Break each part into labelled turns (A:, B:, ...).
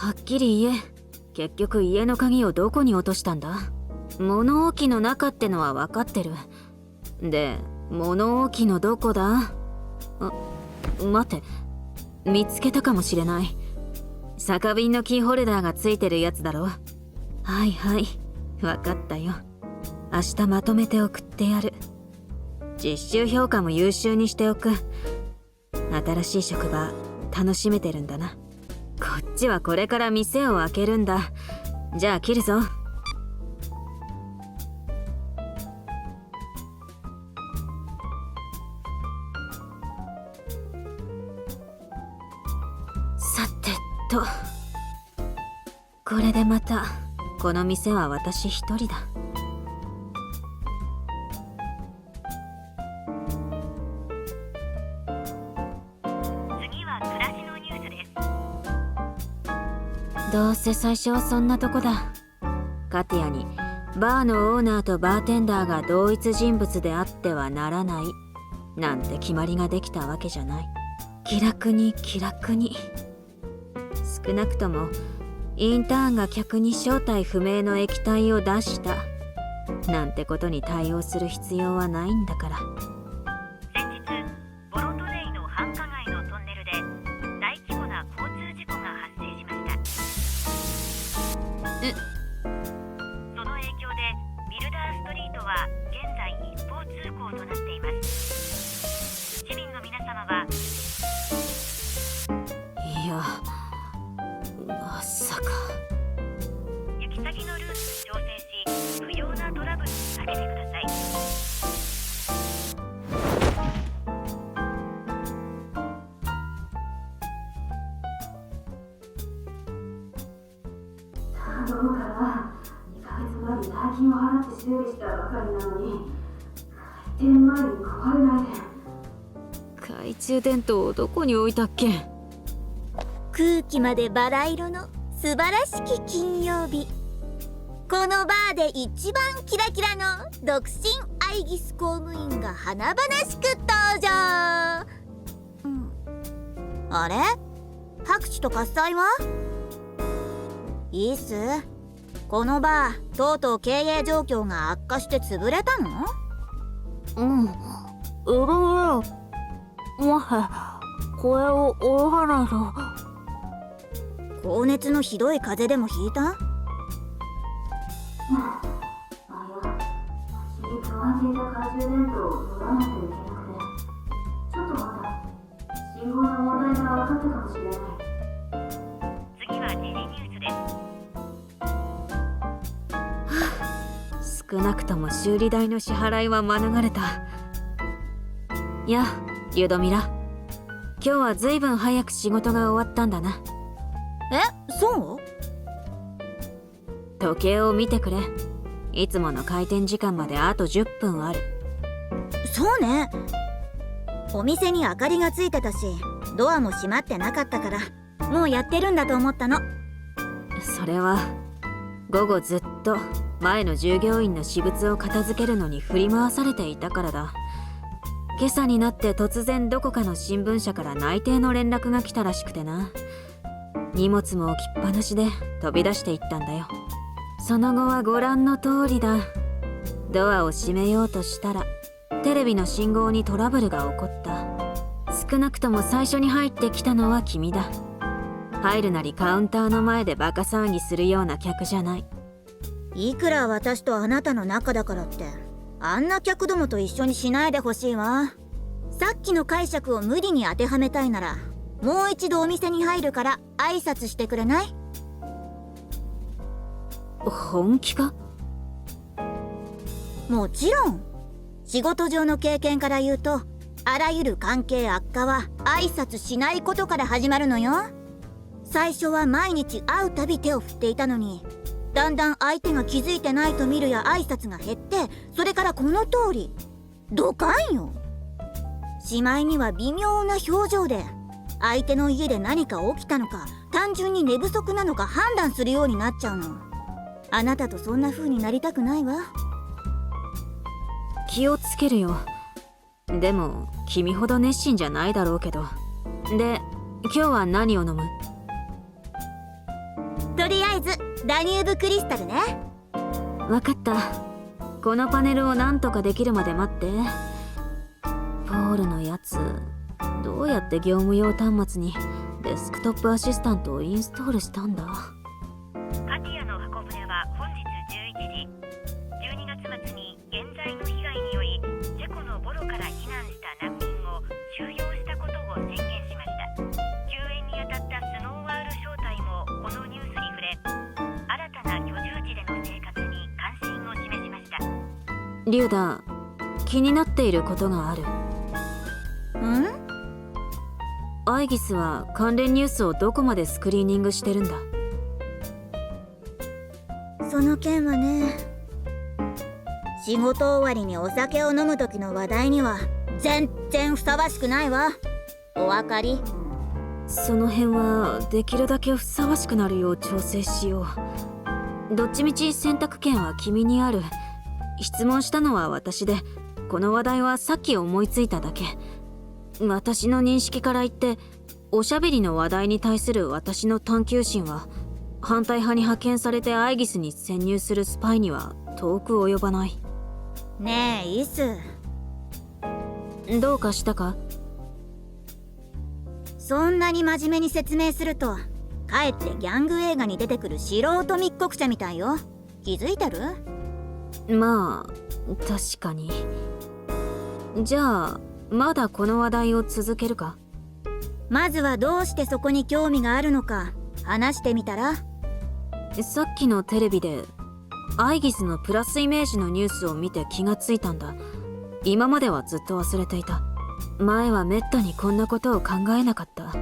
A: はっきり言え、結局家の鍵をどこに落としたんだ？物置の中ってのは分かってる。で、物置のどこだ？待って、見つけたかもしれない。酒瓶のキーホルダーがついてるやつだろ。はいはい、分かったよ。明日まとめて送ってやる。実習評価も優秀にしておく。新しい職場楽しめてるんだな。こっちはこれから店を開けるんだ。じゃあ切るぞ。さてと、これでまたこの店は私一人だ。
B: 次は暮らしのニュースです。
A: どうせ最初はそんなとこだ。カティアにバーのオーナーとバーテンダーが同一人物であってはならないなんて決まりができたわけじゃない。気楽に気楽に。少なくともインターンが客に正体不明の液体を出したなんてことに対応する必要はないんだから。
B: 先日ボロトレイの繁華街のトンネルで大規模な交通事故が発生しました。その影響でビルダーストリートは現在一方通行となっています。市民の皆様は。
A: いや、まさか。
B: 行き先のルートに調整し、不要なトラブルに避けてください。
C: 頼むから2ヶ月前に大金を払って修理したばかりなのに開店前に壊れないで。
A: 懐中電灯をどこに置いたっけ？
D: 空気までバラ色の素晴らしき金曜日。このバーで一番キラキラの独身アイギス公務員が華々しく登場。あれ？拍手と喝采は？いいっす。このバーとうとう経営状況が悪化して潰れたの？
A: これを泳がないと。
D: 高熱のひどい風邪でもひいた？
C: あいや、私に加えていた懐中電灯を取らないといけなくて、ちょっとまだ信号の問題が分かったかもしれない。
B: 次は時事ニュースです。
A: 少なくとも修理代の支払いは免れた。やあ、ユドミラ。今日はずいぶん早く仕事が終わったんだな。
D: そう？
A: 時計を見てくれ。いつもの開店時間まであと10分ある。
D: そうね。お店に明かりがついてたし、ドアも閉まってなかったから、もうやってるんだと思ったの。
A: それは午後ずっと前の従業員の私物を片付けるのに振り回されていたからだ。今朝になって突然どこかの新聞社から内定の連絡が来たらしくてな。荷物も置きっぱなしで飛び出していったんだよ。その後はご覧の通りだ。ドアを閉めようとしたらテレビの信号にトラブルが起こった。少なくとも最初に入ってきたのは君だ。入るなりカウンターの前でバカ騒ぎするような客じゃない。
D: いくら私とあなたの仲だからってあんな客どもと一緒にしないでほしいわ。さっきの解釈を無理に当てはめたいならもう一度お店に入るから挨拶してくれない？
A: 本気か？
D: もちろん。仕事上の経験から言うと、あらゆる関係悪化は挨拶しないことから始まるのよ。最初は毎日会うたび手を振っていたのに、だんだん相手が気づいてないと見るや挨拶が減って、それからこの通りドカンよ。しまいには微妙な表情で相手の家で何か起きたのか単純に寝不足なのか判断するようになっちゃうの。あなたとそんな風になりたくないわ。
A: 気をつけるよ。でも君ほど熱心じゃないだろうけど。で、今日は何を飲む？
D: りあえずダニューブクリスタルね。
A: わかった。このパネルをなんとかできるまで待って。ポールのやつ、どうやって業務用端末にデスクトップアシスタントをインストールしたんだ。
B: カティアの箱舟は本日11時、12月末に現在の被害によりチェコのボロから避難した難民を収容したことを宣言しました。救援に当たったスノーワール招待もこのニュースに触れ、新たな居住地での生活に関心を示しました。
A: リュウダ、気になっていることがある。アイギスは関連ニュースをどこまでスクリーニングしてるんだ。
D: その件はね、仕事終わりにお酒を飲む時の話題には全然ふさわしくないわ。お分かり？
A: その辺はできるだけふさわしくなるよう調整しよう。どっちみち選択権は君にある。質問したのは私で、この話題はさっき思いついただけ。私の認識から言って、おしゃべりの話題に対する私の探求心は反対派に派遣されてアイギスに潜入するスパイには遠く及ばない。
D: ねえイス、
A: どうかしたか？
D: そんなに真面目に説明するとかえってギャング映画に出てくる素人密告者みたいよ。気づいてる？
A: まあ確かに。じゃあまだこの話題を続けるか？
D: まずはどうしてそこに興味があるのか話してみたら？
A: さっきのテレビでアイギスのプラスイメージのニュースを見て気がついたんだ。今まではずっと忘れていた。前はめったにこんなことを考えなかった。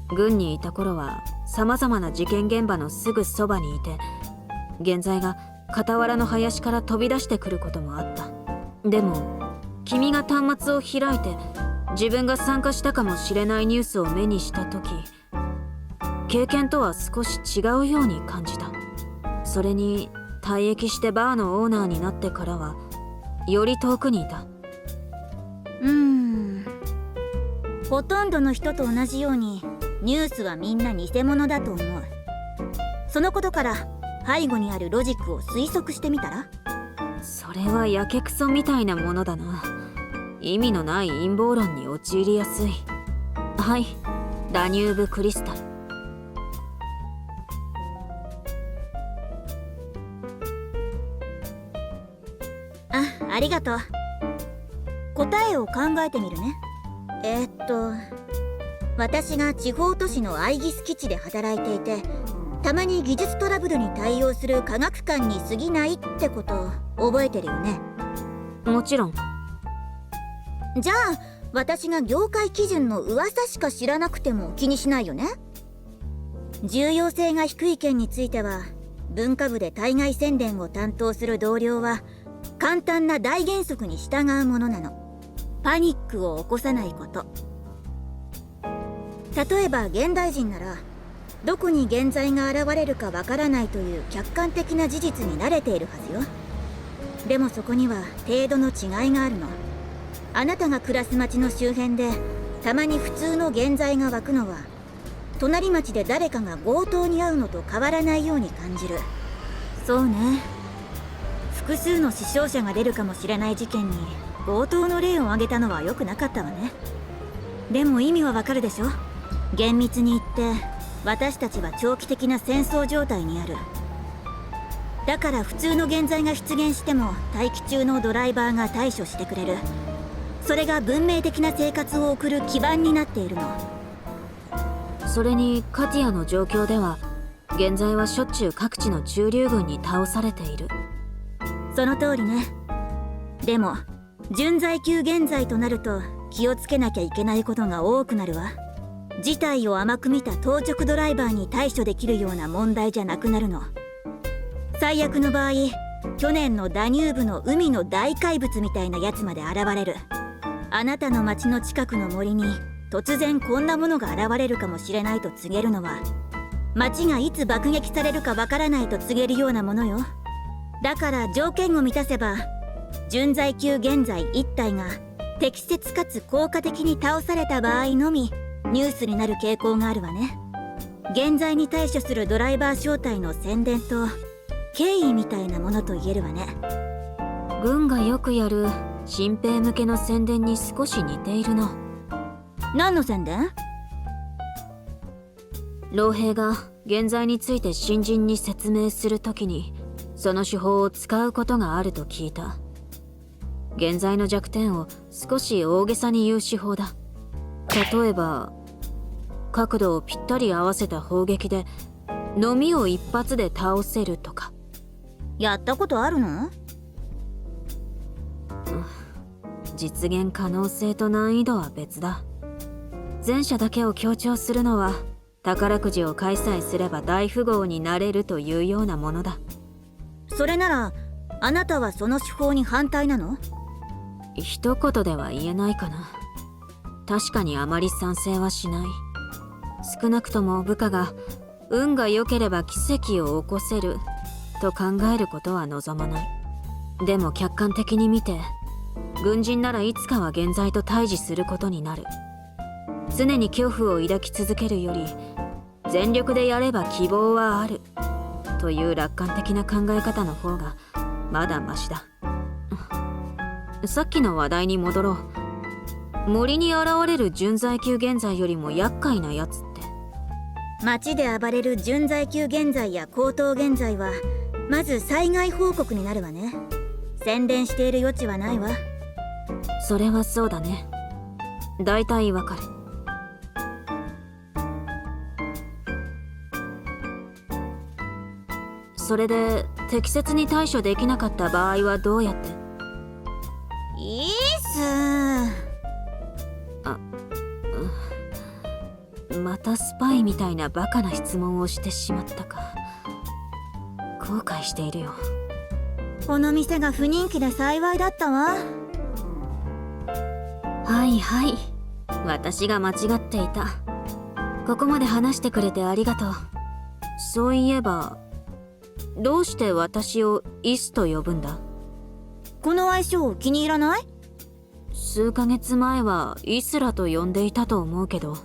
A: 軍にいた頃は様々な事件現場のすぐそばにいて、現在が傍らの林から飛び出してくることもあった。でも君が端末を開いて自分が参加したかもしれないニュースを目にした時、経験とは少し違うように感じた。それに退役してバーのオーナーになってからはより遠くにいた。
D: ほとんどの人と同じようにニュースはみんな偽物だと思う。そのことから背後にあるロジックを推測してみたら？
A: それはやけくそみたいなものだな。意味のない陰謀論に陥りやすい。はい、ダニューブクリスタル。
D: ありがとう。答えを考えてみるね。私が地方都市のアイギス基地で働いていて、たまに技術トラブルに対応する科学館に過ぎないってこと覚えてるよね？
A: もちろん。
D: じゃあ私が業界基準の噂しか知らなくても気にしないよね？重要性が低い件については文化部で対外宣伝を担当する同僚は簡単な大原則に従うものなの。パニックを起こさないこと。例えば現代人ならどこに現在が現れるかわからないという客観的な事実に慣れているはずよ。でもそこには程度の違いがあるの。あなたが暮らす町の周辺でたまに普通の現在が湧くのは、隣町で誰かが強盗に遭うのと変わらないように感じる。そうね、複数の死傷者が出るかもしれない事件に強盗の例を挙げたのは良くなかったわね。でも意味はわかるでしょ？厳密に言って私たちは長期的な戦争状態にある。だから普通の現在が出現しても待機中のドライバーが対処してくれる。それが文明的な生活を送る基盤になっているの。
A: それにカティアの状況では現在はしょっちゅう各地の駐留軍に倒されている。
D: その通りね。でも準在級現在となると気をつけなきゃいけないことが多くなるわ。事態を甘く見た当直ドライバーに対処できるような問題じゃなくなるの。最悪の場合、去年のダニューブの海の大怪物みたいなやつまで現れる。あなたの町の近くの森に突然こんなものが現れるかもしれないと告げるのは、町がいつ爆撃されるかわからないと告げるようなものよ。だから条件を満たせば準在級現在1体が適切かつ効果的に倒された場合のみニュースになる傾向があるわね。現在に対処するドライバー招待の宣伝と敬意みたいなものと言えるわね。
A: 軍がよくやる新兵向けの宣伝に少し似ているな。
D: 何の宣伝？
A: 老兵が現在について新人に説明するときにその手法を使うことがあると聞いた。現在の弱点を少し大げさに言う手法だ。例えば角度をぴったり合わせた砲撃で飲みを一発で倒せるとか。
D: やったことあるの？
A: 実現可能性と難易度は別だ。前者だけを強調するのは宝くじを開催すれば大富豪になれるというようなものだ。
D: それならあなたはその手法に反対なの？
A: 一言では言えないかな。確かにあまり賛成はしない。少なくとも部下が運が良ければ奇跡を起こせると考えることは望まない。でも客観的に見て軍人ならいつかは現在と対峙することになる。常に恐怖を抱き続けるより全力でやれば希望はあるという楽観的な考え方の方がまだマシだ。さっきの話題に戻ろう。森に現れる準在級現在よりも厄介なやつって。
D: 街で暴れる準在級現在や高等現在はまず災害報告になるわね。宣伝している余地はないわ。
A: それはそうだね。だいたいわかる。それで適切に対処できなかった場合はどうやって？
D: いいっす。
A: またスパイみたいなバカな質問をしてしまったか。後悔しているよ。
D: この店が不人気で幸いだったわ。
A: はいはい、私が間違っていた。ここまで話してくれてありがとう。そういえばどうして私をイスと呼ぶんだ？
D: この愛称気に入らない？
A: 数ヶ月前はイスラと呼んでいたと思うけど。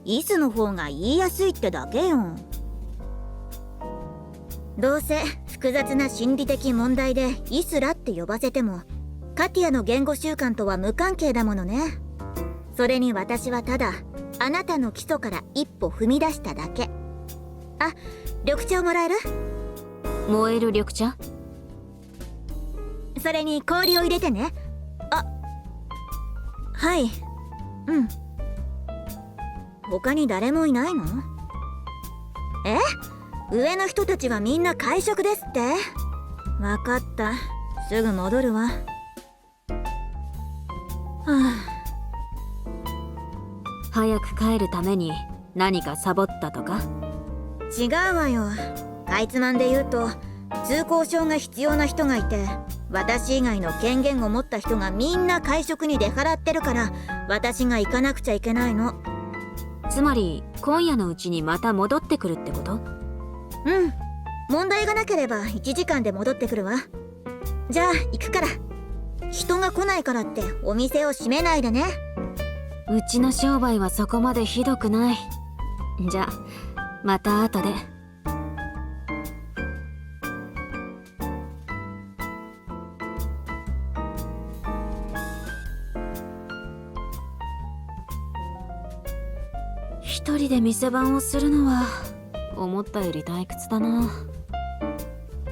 D: イスの方が言いやすいってだけよ。どうせ複雑な心理的問題でイスラって呼ばせてもカティアの言語習慣とは無関係だものね。それに私はただあなたの基礎から一歩踏み出しただけ。あ、緑茶をもらえる？
A: 燃える緑茶？
D: それに氷を入れてね。あ、はい。うん。他に誰もいないの？え？上の人たちはみんな会食ですって？わかった。すぐ戻るわ。はあ。
A: 早く帰るために何かサボったとか？
D: 違うわよ。かいつまんで言うと通行証が必要な人がいて私以外の権限を持った人がみんな会食に出払ってるから私が行かなくちゃいけないの。
A: つまり今夜のうちにまた戻ってくるってこと？
D: うん。問題がなければ1時間で戻ってくるわ。じゃあ行くから。人が来ないからってお店を閉めないでね。
A: うちの商売はそこまでひどくない。じゃあまた後で。一人で店番をするのは思ったより退屈だな。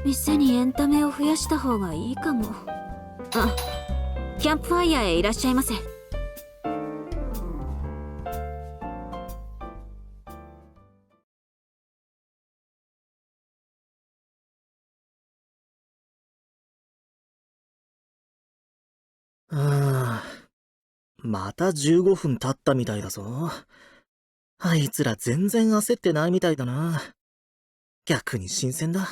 A: 店にエンタメを増やした方がいいかも。あ、キャンプファイヤーへいらっしゃいませ。
E: また15分経ったみたいだぞ。あいつら全然焦ってないみたいだな。逆に新鮮だ。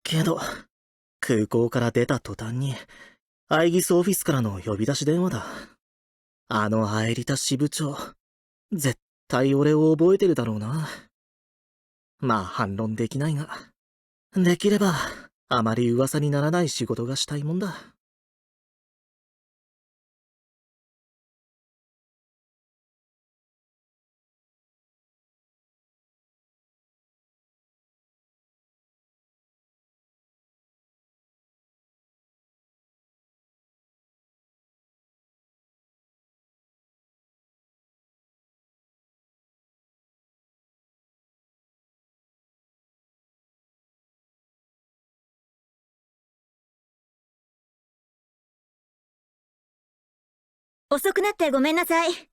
E: けど、空港から出た途端に、アイギスオフィスからの呼び出し電話だ。あのアエリタ支部長、絶対俺を覚えてるだろうな。まあ反論できないが、できればあまり噂にならない仕事がしたいもんだ。
D: 遅くなってごめんなさい。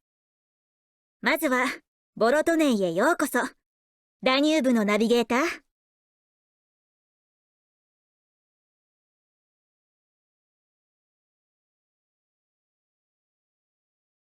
D: まずはボロトネイへようこそ。ダニューブのナビゲーター